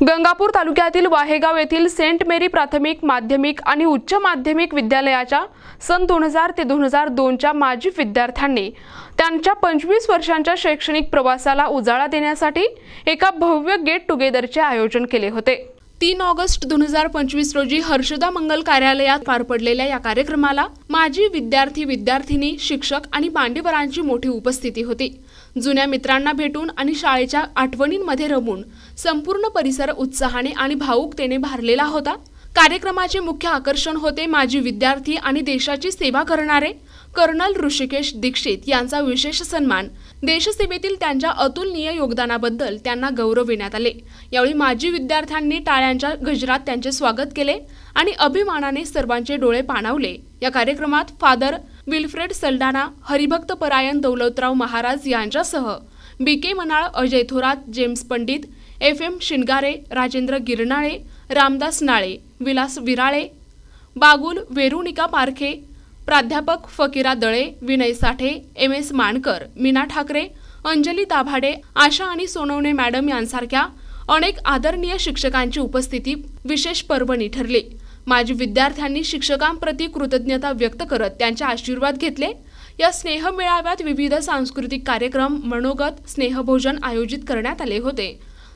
गंगापूर तालुक्यातील वाहेगाव येथील सेंट मेरी प्राथमिक, माध्यमिक आणि उच्च माध्यमिक विद्यालयाच्या सन 2000 ते 2002च्या माजी विद्यार्थ्यांनी त्यांच्या 25 वर्षांच्या शैक्षणिक प्रवासाला उजाळा देण्यासाठी एका भव्य गेट टुगेदरचे आयोजन केले होते। 3 ऑगस्ट 2025 रोजी हर्षदा मंगल कार्यालयात पार पडलेल्या या कार्यक्रमाला माजी विद्यार्थी, विद्यार्थिनी, शिक्षक आणि मान्यवरांची मोठी उपस्थिती होती। जुन्या मित्रांना भेटून आणि शाळेच्या आठवणींमध्ये रमून संपूर्ण परिसर उत्साहाने आणि भावुकतेने भरलेला होता। कार्यक्रमाचे मुख्य आकर्षण होते माजी विद्यार्थी आणि देशाची सेवा करणारे कर्नल ऋषिकेश दीक्षित यांचा विशेष सन्मान। देशसेवेतील त्यांच्या अतुलनीय योगदानाबद्दल त्यांना गौरविण्यात आले। यावेळी माजी विद्यार्थ्यांनी टाळ्यांच्या गजरात त्यांचे स्वागत केले आणि अभिमानाने सर्वांचे डोळे पाणावले। या कार्यक्रमात फादर विल्फ्रेड सल्डाना, हरिभक्त परायण दौलतराव महाराज यांच्यासह BK Manal, Ajay Thorat, James Pandit, FM Shingare, Rajendra Girnale, Ramdas Nale, Vilas Virale, Bagul, Veronica Parkhe, प्राध्यापक फकीरा दळे, विनय साठे, MS मानकर, मीना ठाकरे, अंजली दाभाडे, आशा आणि सोनवणे मॅडम यांसारख्या अनेक आदरणीय शिक्षकांची उपस्थिती विशेष पर्वणी ठरली। माजी विद्यार्थ्यांनी शिक्षकांप्रती कृतज्ञता व्यक्त करत त्यांचे आशीर्वाद घेतले। या स्नेह मेळाव्यात विविध सांस्कृतिक कार्यक्रम, मनोगत, स्नेहभोजन आयोजित करण्यात आले होते।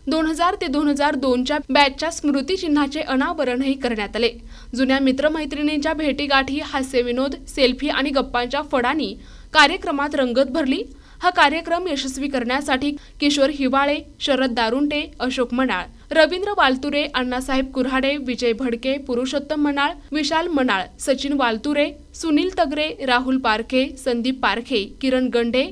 2000 ते 2002च्या बॅचच्या स्मृतिचिन्हाचे अनावरणही करण्यात आले। जुन्या मित्रमैत्रिणींच्या भेटीगाठी, हास्यविनोद, सेल्फी आणि गप्पांच्या फडांनी कार्यक्रमात रंगत भरली। हा कार्यक्रम यशस्वी करण्यासाठी किशोर हिवाळे, शरद दारुंटे, अशोक मनाळ, रवींद्र वालतुरे, अण्णासाहेब कुऱ्हाडे, विजय भडके, पुरुषोत्तम मनाळ, विशाल मनाळ, सचिन वालतुरे, सुनील तगरे, राहुल पारखे, संदीप पारखे, किरण गंडे,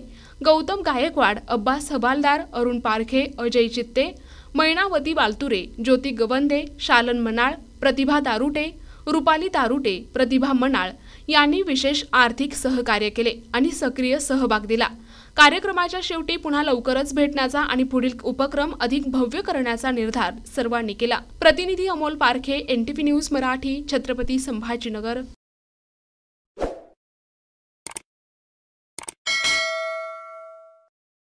गौतम गायकवाड, अब्बास हवालदार, अरुण पारखे, अजय चित्ते, मैनावती वालतुरे, ज्योती गवंदे, शालन मनाळ, प्रतिभा दारुटे, रुपाली दारुटे, प्रतिभा मनाळ यांनी विशेष आर्थिक सहकार्य केले आणि सक्रिय सहभाग दिला। कार्यक्रमाच्या शेवटी पुन्हा लवकरच भेटण्याचा आणि पुढील उपक्रम अधिक भव्य करण्याचा निर्धार सर्वांनी केला। प्रतिनिधी अमोल पारखे, NTV न्यूज मराठी, छत्रपती संभाजीनगर।